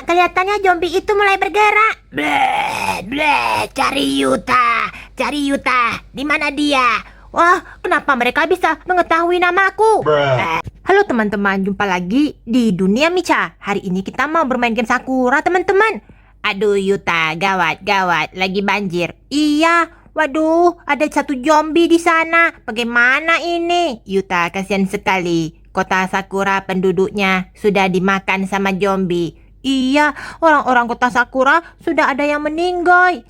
kelihatannya zombie itu mulai bergerak. Bleh, bleh, cari Yuta. Cari Yuta. Di mana dia? Wah, kenapa mereka bisa mengetahui namaku? Halo teman-teman, jumpa lagi di Dunia Micha. Hari ini kita mau bermain game Sakura, teman-teman. Aduh, Yuta, gawat, lagi banjir. Iya, waduh, ada satu zombie di sana. Bagaimana ini? Yuta, kasihan sekali. Kota Sakura penduduknya sudah dimakan sama zombie. Iya, orang-orang kota Sakura sudah ada yang meninggal.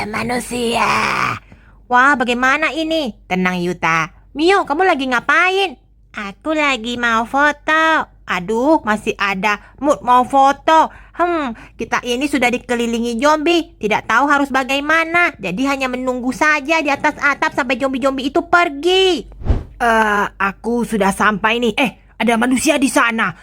Manusia. Wah, bagaimana ini? Tenang, Yuta. Mio, kamu lagi ngapain? Aku lagi mau foto. Aduh, masih ada mood mau foto. Kita ini sudah dikelilingi zombie. Tidak tahu harus bagaimana. Jadi hanya menunggu saja di atas atap sampai zombie-zombie itu pergi. Aku sudah sampai nih. Ada manusia di sana.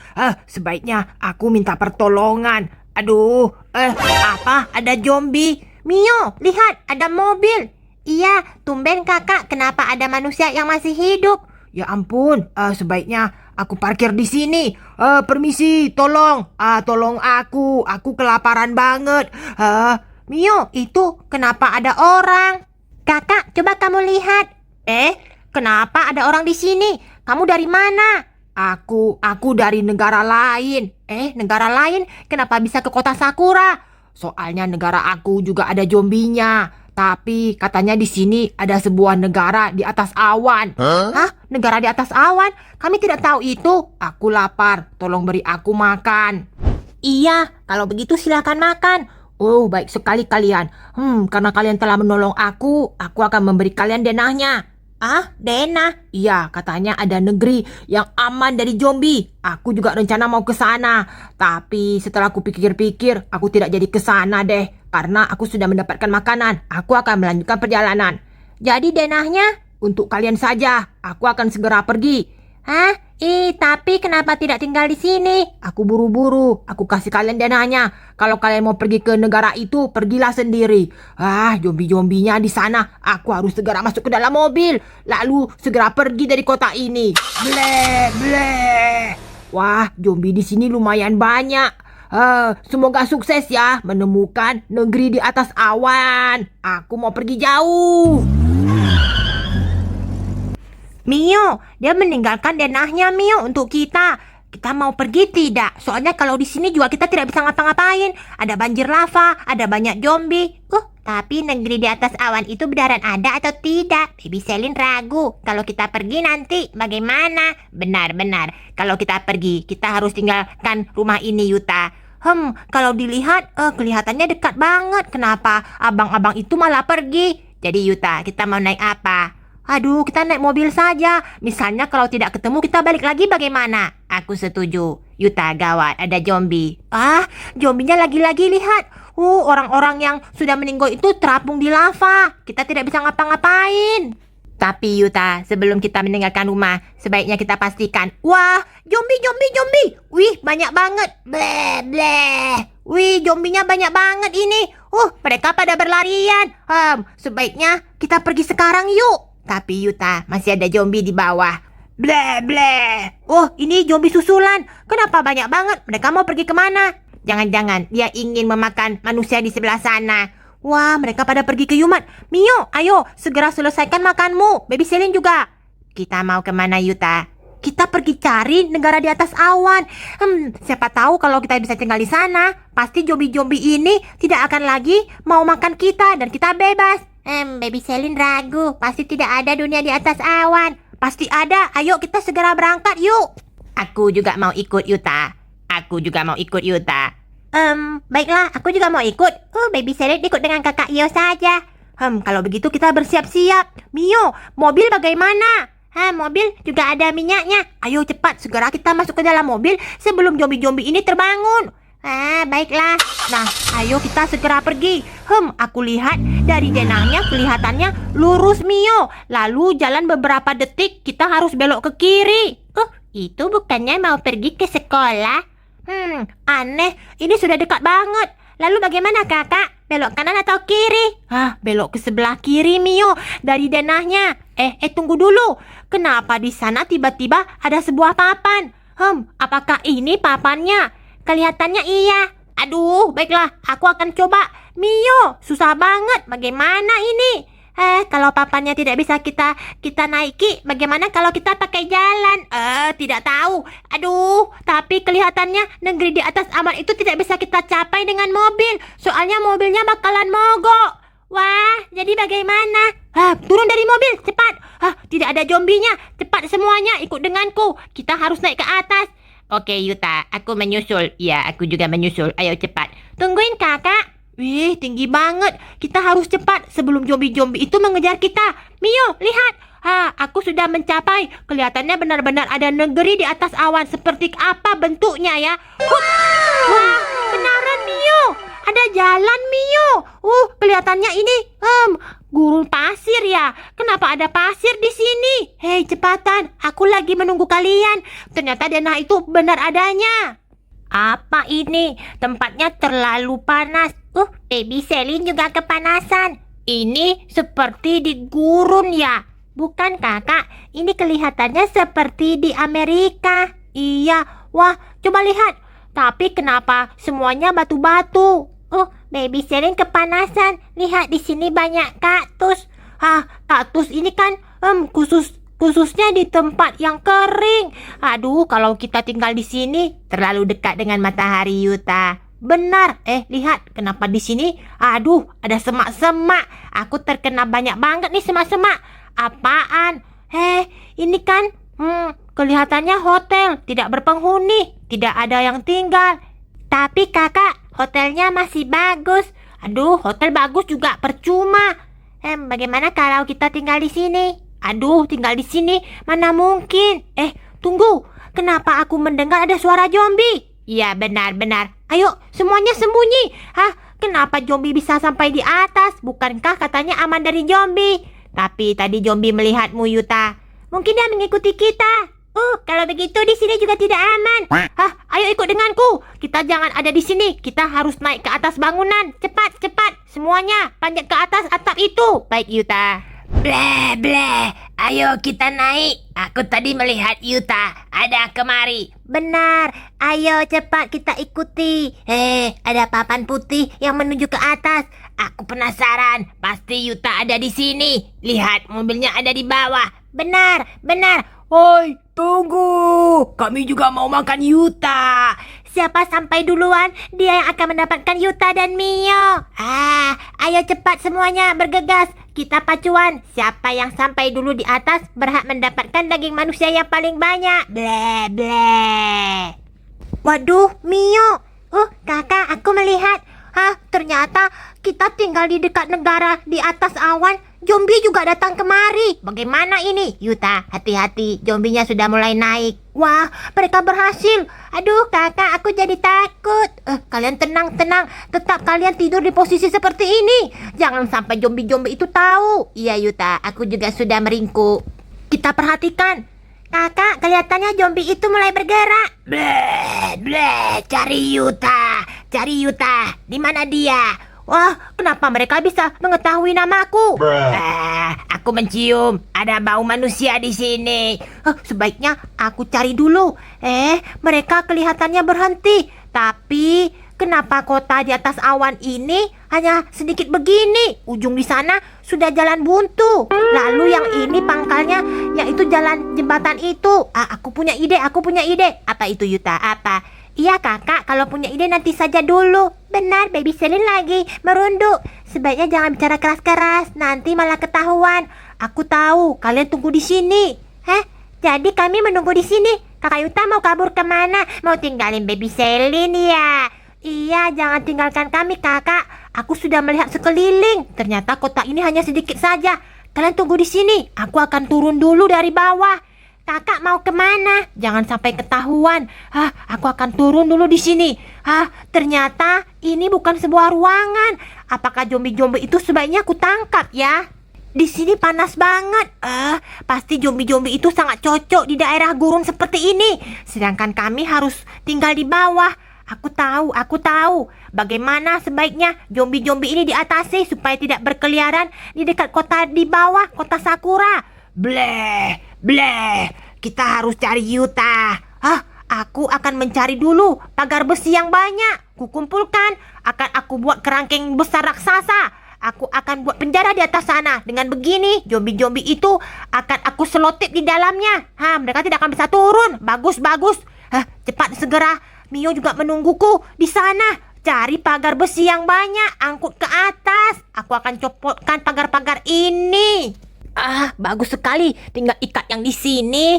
Sebaiknya aku minta pertolongan. Aduh, apa? Ada zombie. Mio, lihat, ada mobil. Iya, tumben kakak, kenapa ada manusia yang masih hidup? Ya ampun, sebaiknya aku parkir di sini. Permisi, tolong. Tolong aku kelaparan banget. Mio, itu kenapa ada orang? Kakak, coba kamu lihat. Kenapa ada orang di sini? Kamu dari mana? Aku dari negara lain. Negara lain? Kenapa bisa ke kota Sakura? Soalnya negara aku juga ada zombinya. Tapi katanya di sini ada sebuah negara di atas awan. Hah? Negara di atas awan? Kami tidak tahu itu. Aku lapar. Tolong beri aku makan. Iya, kalau begitu silakan makan. Oh, baik sekali kalian. Karena kalian telah menolong aku akan memberi kalian denahnya. Denah? Iya, katanya ada negeri yang aman dari zombie. Aku juga rencana mau ke sana. Tapi setelah aku pikir-pikir, aku tidak jadi ke sana deh. Karena aku sudah mendapatkan makanan. Aku akan melanjutkan perjalanan. Jadi denahnya untuk kalian saja. Aku akan segera pergi. Tapi kenapa tidak tinggal di sini? Aku buru-buru. Aku kasih kalian denahnya. Kalau kalian mau pergi ke negara itu, pergilah sendiri. Zombie-zombinya di sana. Aku harus segera masuk ke dalam mobil. Lalu segera pergi dari kota ini. Bleh. Wah, zombie di sini lumayan banyak. Semoga sukses ya menemukan negeri di atas awan. Aku mau pergi jauh. Mio, dia meninggalkan denahnya Mio untuk kita. Kita mau pergi tidak? Soalnya kalau di sini juga kita tidak bisa ngapa-ngapain. Ada banjir lava, ada banyak zombie. Tapi negeri di atas awan itu beneran ada atau tidak? Baby Selin ragu. Kalau kita pergi nanti bagaimana? Benar. Kalau kita pergi, kita harus tinggalkan rumah ini, Yuta. Kalau dilihat, kelihatannya dekat banget. Kenapa abang-abang itu malah pergi? Jadi Yuta, kita mau naik apa? Aduh, kita naik mobil saja. Misalnya kalau tidak ketemu, kita balik lagi bagaimana? Aku setuju. Yuta, gawat, ada zombie. Zombinya lagi-lagi lihat. Orang-orang yang sudah meninggal itu terapung di lava. Kita tidak bisa ngapa-ngapain. Tapi Yuta, sebelum kita meninggalkan rumah, sebaiknya kita pastikan. Wah, zombie. Wih, banyak banget. Bleh. Wih, zombinya banyak banget ini. Mereka pada berlarian. Sebaiknya kita pergi sekarang yuk. Tapi Yuta, masih ada zombie di bawah. Bleh. Ini zombie susulan. Kenapa banyak banget? Mereka mau pergi kemana? Jangan-jangan dia ingin memakan manusia di sebelah sana. Wah, mereka pada pergi ke Yumat. Mio, ayo, segera selesaikan makanmu. Baby Selin juga. Kita mau kemana, Yuta? Kita pergi cari negara di atas awan. Siapa tahu kalau kita bisa tinggal di sana, pasti zombie-zombie ini tidak akan lagi mau makan kita dan kita bebas. Baby Selin ragu. Pasti tidak ada dunia di atas awan. Pasti ada. Ayo kita segera berangkat yuk. Aku juga mau ikut, Yuta. Baiklah, aku juga mau ikut. Baby Selin ikut dengan kakak Yo saja. Kalau begitu kita bersiap-siap. Mio, mobil bagaimana? Mobil juga ada minyaknya. Ayo cepat, segera kita masuk ke dalam mobil sebelum zombie-zombie ini terbangun. Baiklah. Nah, ayo kita segera pergi. Aku lihat dari denahnya kelihatannya lurus Mio. Lalu jalan beberapa detik kita harus belok ke kiri. Itu bukannya mau pergi ke sekolah? Aneh. Ini sudah dekat banget. Lalu bagaimana kakak? Belok kanan atau kiri? Belok ke sebelah kiri Mio. Dari denahnya. Tunggu dulu. Kenapa di sana tiba-tiba ada sebuah papan? Apakah ini papannya? kelihatannya iya. Aduh, baiklah, aku akan coba. Mio, susah banget. Bagaimana ini? Kalau papannya tidak bisa kita naiki, bagaimana kalau kita pakai jalan? Tidak tahu. Aduh, tapi kelihatannya negeri di atas awan itu tidak bisa kita capai dengan mobil. Soalnya mobilnya bakalan mogok. Wah, jadi bagaimana? Turun dari mobil, cepat. Tidak ada zombinya. Cepat semuanya, ikut denganku. Kita harus naik ke atas. Oke, Yuta, aku menyusul. Ya, aku juga menyusul. Ayo cepat. Tungguin kakak. Wih, tinggi banget. Kita harus cepat sebelum zombie-zombie itu mengejar kita. Mio, lihat. Aku sudah mencapai. Kelihatannya benar-benar ada negeri di atas awan. Seperti apa bentuknya ya? Wah, benaran Mio. Ada jalan Mio. Kelihatannya ini gurun pasir ya. Kenapa ada pasir di sini? Hei, cepatan. Aku lagi menunggu kalian. Ternyata denah itu benar adanya. Apa ini? Tempatnya terlalu panas. Baby Selin juga kepanasan. Ini seperti di gurun ya. Bukan kakak, ini kelihatannya seperti di Amerika. Iya, wah coba lihat. Tapi kenapa semuanya batu-batu? Baby Selin kepanasan. Lihat di sini banyak kaktus. Kaktus ini kan khususnya di tempat yang kering. Aduh, kalau kita tinggal di sini terlalu dekat dengan matahari, Yuta. Benar. Lihat, kenapa di sini? Aduh, ada semak-semak. Aku terkena banyak banget nih semak-semak. Apaan? Ini kan kelihatannya hotel, tidak berpenghuni, tidak ada yang tinggal. Tapi kakak, hotelnya masih bagus. Aduh, hotel bagus juga percuma. Bagaimana kalau kita tinggal di sini? Aduh, tinggal di sini mana mungkin. Tunggu. Kenapa aku mendengar ada suara zombie? Iya, benar-benar. Ayo, semuanya sembunyi. Kenapa zombie bisa sampai di atas? Bukankah katanya aman dari zombie? Tapi tadi zombie melihatmu, Yuta. Mungkin dia mengikuti kita. Kalau begitu di sini juga tidak aman. Ayo ikut denganku. Kita jangan ada di sini. Kita harus naik ke atas bangunan. Cepat, cepat. Semuanya panjat ke atas atap itu. Baik, Yuta. Bleh. Ayo kita naik. Aku tadi melihat Yuta ada kemari. Benar. Ayo cepat kita ikuti. Ada papan putih yang menuju ke atas. Aku penasaran. Pasti Yuta ada di sini. Lihat, mobilnya ada di bawah. Benar. Oi, tunggu. Kami juga mau makan Yuta. Siapa sampai duluan, dia yang akan mendapatkan Yuta dan Mio. Ayo cepat semuanya bergegas. Kita pacuan. Siapa yang sampai dulu di atas berhak mendapatkan daging manusia yang paling banyak. Bleh. Waduh, Mio. Kakak, aku melihat. Ternyata kita tinggal di dekat negara di atas awan. Zombie juga datang kemari. Bagaimana ini? Yuta, hati-hati. Zombinya sudah mulai naik. Wah, mereka berhasil. Aduh, kakak, aku jadi takut. Kalian tenang. Tetap kalian tidur di posisi seperti ini. Jangan sampai zombie-zombie itu tahu. Iya, Yuta, aku juga sudah meringkuk. Kita perhatikan. Kakak, kelihatannya zombie itu mulai bergerak. Bleh. Cari Yuta. Di mana dia? Wah, kenapa mereka bisa mengetahui namaku? Aku mencium ada bau manusia di sini. Sebaiknya aku cari dulu. Mereka kelihatannya berhenti. Tapi kenapa kota di atas awan ini hanya sedikit begini? Ujung di sana sudah jalan buntu. Lalu yang ini pangkalnya, yaitu jalan jembatan itu. Aku punya ide. Apa itu, Yuta? Apa? Iya kakak, kalau punya ide nanti saja dulu. Benar, Baby Selin lagi merunduk. Sebaiknya jangan bicara keras-keras, nanti malah ketahuan. Aku tahu, kalian tunggu di sini. Jadi kami menunggu di sini. Kakak Yuta mau kabur kemana? Mau tinggalin Baby Selin ya? Iya, jangan tinggalkan kami kakak. Aku sudah melihat sekeliling. Ternyata kota ini hanya sedikit saja. Kalian tunggu di sini. Aku akan turun dulu dari bawah. Kakak mau kemana? Jangan sampai ketahuan. Aku akan turun dulu di sini. Ternyata ini bukan sebuah ruangan. Apakah zombie-zombie itu sebaiknya aku tangkap ya? Di sini panas banget. Pasti zombie-zombie itu sangat cocok di daerah gurun seperti ini. Sedangkan kami harus tinggal di bawah. Aku tahu. Bagaimana sebaiknya zombie-zombie ini diatasi supaya tidak berkeliaran di dekat kota di bawah, kota Sakura. Bleh. Kita harus cari Yuta. Aku akan mencari dulu pagar besi yang banyak. Kukumpulkan, akan aku buat kerangkeng besar raksasa. Aku akan buat penjara di atas sana. Dengan begini, zombie-zombie itu akan aku selotip di dalamnya. Mereka tidak akan bisa turun. Bagus, bagus. Cepat segera. Mio juga menungguku di sana. Cari pagar besi yang banyak, angkut ke atas. Aku akan copotkan pagar-pagar ini. Bagus sekali. Tinggal ikat yang di sini.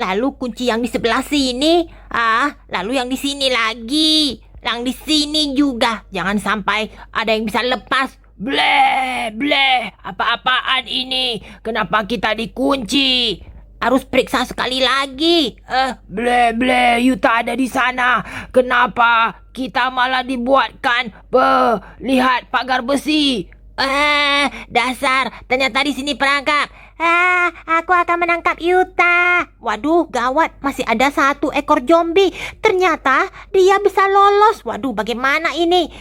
Lalu kunci yang di sebelah sini. Lalu yang di sini lagi. Yang di sini juga. Jangan sampai ada yang bisa lepas. Bleh. Apa-apaan ini? Kenapa kita dikunci? Harus periksa sekali lagi. Bleh. Yuta ada di sana. Kenapa kita malah dibuatkan lihat pagar besi? Dasar, ternyata di sini perangkap. Aku akan menangkap Yuta. Waduh, gawat, masih ada 1 ekor zombie. Ternyata dia bisa lolos. Waduh, bagaimana ini?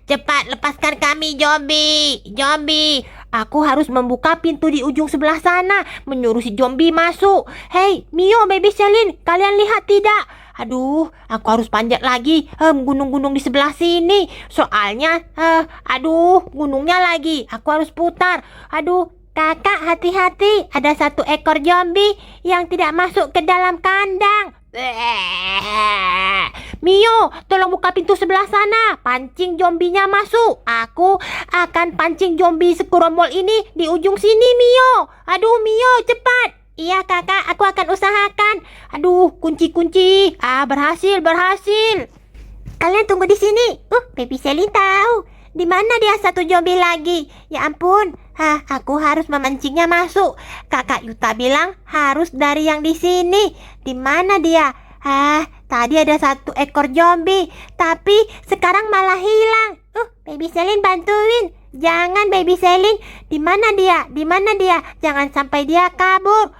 Cepat lepaskan kami, zombie. Aku harus membuka pintu di ujung sebelah sana, menyuruh si zombie masuk. Hei, Mio, Baby Selin, kalian lihat tidak? Aduh, aku harus panjat lagi gunung-gunung di sebelah sini. Soalnya, gunungnya lagi. Aku harus putar. Aduh, kakak hati-hati. Ada 1 ekor zombie yang tidak masuk ke dalam kandang. Mio, tolong buka pintu sebelah sana. Pancing zombinya masuk. Aku akan pancing zombie sekuromol ini di ujung sini, Mio. Aduh, Mio, cepat. Iya kakak, aku akan usahakan. Aduh, kunci. Berhasil. Kalian tunggu di sini. Baby Selin tahu di mana dia 1 zombie lagi. Ya ampun, aku harus memancingnya masuk. Kakak Yuta bilang harus dari yang di sini. Di mana dia? Tadi ada 1 ekor zombie, tapi sekarang malah hilang. Baby Selin bantuin. Jangan, Baby Selin. Di mana dia? Jangan sampai dia kabur.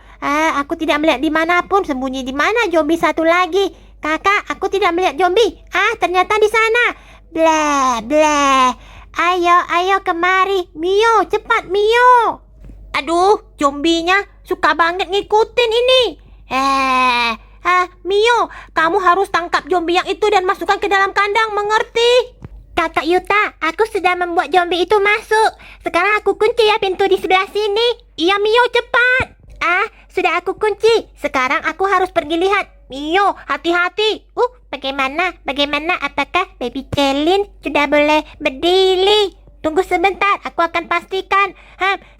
Aku tidak melihat dimanapun. Sembunyi di mana zombie 1 lagi? Kakak, aku tidak melihat zombie. Ternyata di sana. Bleh. Ayo kemari. Mio, cepat Mio. Aduh, zombinya suka banget ngikutin ini. Mio, kamu harus tangkap zombie yang itu dan masukkan ke dalam kandang, mengerti? Kakak Yuta, aku sudah membuat zombie itu masuk. Sekarang aku kunci ya pintu di sebelah sini. Iya Mio, cepat. Sudah aku kunci. Sekarang aku harus pergi lihat. Mio, hati-hati. Bagaimana? Apakah Baby Selin sudah boleh berdiri? Tunggu sebentar, aku akan pastikan.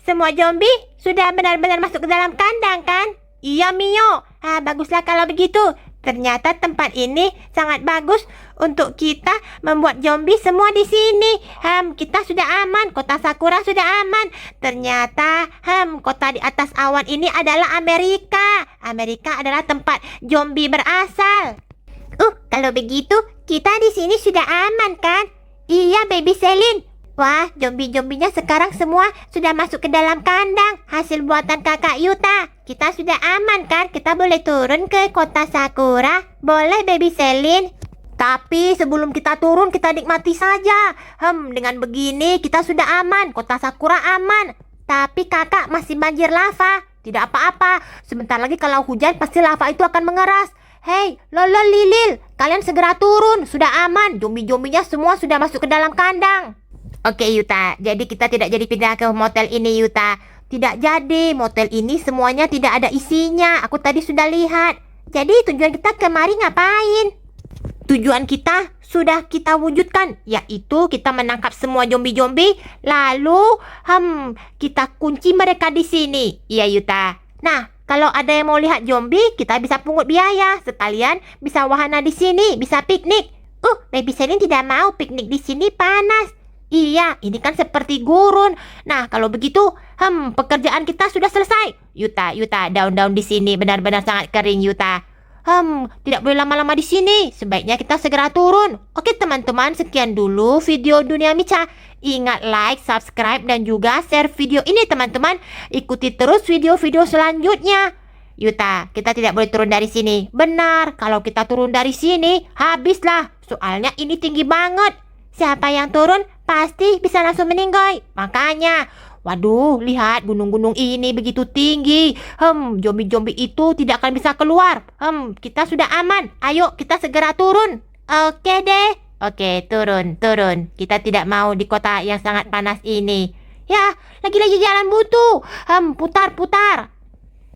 Semua zombie sudah benar-benar masuk ke dalam kandang kan? Iya Mio. Baguslah kalau begitu. Ternyata tempat ini sangat bagus untuk kita membuat zombie semua di sini. Kita sudah aman, kota Sakura sudah aman. Ternyata kota di atas awan ini adalah Amerika. Amerika adalah tempat zombie berasal. Kalau begitu kita di sini sudah aman kan? Iya Baby Selin. Wah, zombie-zombinya sekarang semua sudah masuk ke dalam kandang. Hasil buatan kakak Yuta. Kita sudah aman kan? Kita boleh turun ke kota Sakura? Boleh Baby Selin. Tapi sebelum kita turun, kita nikmati saja. Dengan begini kita sudah aman. Kota Sakura aman. Tapi kakak masih banjir lava. Tidak apa-apa. Sebentar lagi kalau hujan pasti lava itu akan mengeras. Hei, Lolo Lilil, kalian segera turun. Sudah aman. Zombie-zombinya semua sudah masuk ke dalam kandang. Oke Yuta, jadi kita tidak jadi pindah ke motel ini Yuta. Tidak jadi, motel ini semuanya tidak ada isinya. Aku tadi sudah lihat. Jadi tujuan kita kemari ngapain? Tujuan kita sudah kita wujudkan, yaitu kita menangkap semua zombie-zombie. Lalu kita kunci mereka di sini. Iya Yuta. Nah, kalau ada yang mau lihat zombie, kita bisa pungut biaya. Sekalian bisa wahana di sini, bisa piknik. Baby Selin tidak mau piknik di sini, panas. Iya, ini kan seperti gurun. Nah, kalau begitu, pekerjaan kita sudah selesai. Yuta, daun-daun di sini benar-benar sangat kering, Yuta. Tidak boleh lama-lama di sini. Sebaiknya kita segera turun. Oke, teman-teman, sekian dulu video Dunia Mica. Ingat like, subscribe, dan juga share video ini, teman-teman. Ikuti terus video-video selanjutnya. Yuta, kita tidak boleh turun dari sini. Benar, kalau kita turun dari sini, habislah. Soalnya ini tinggi banget. Siapa yang turun pasti bisa langsung meninggal. Makanya Waduh, lihat gunung-gunung ini begitu tinggi. Zombie-zombie itu tidak akan bisa keluar. Kita sudah aman. Ayo, kita segera turun. Oke deh. Oke, turun, turun. Kita tidak mau di kota yang sangat panas ini. Ya, lagi-lagi jalan buntu. Putar-putar.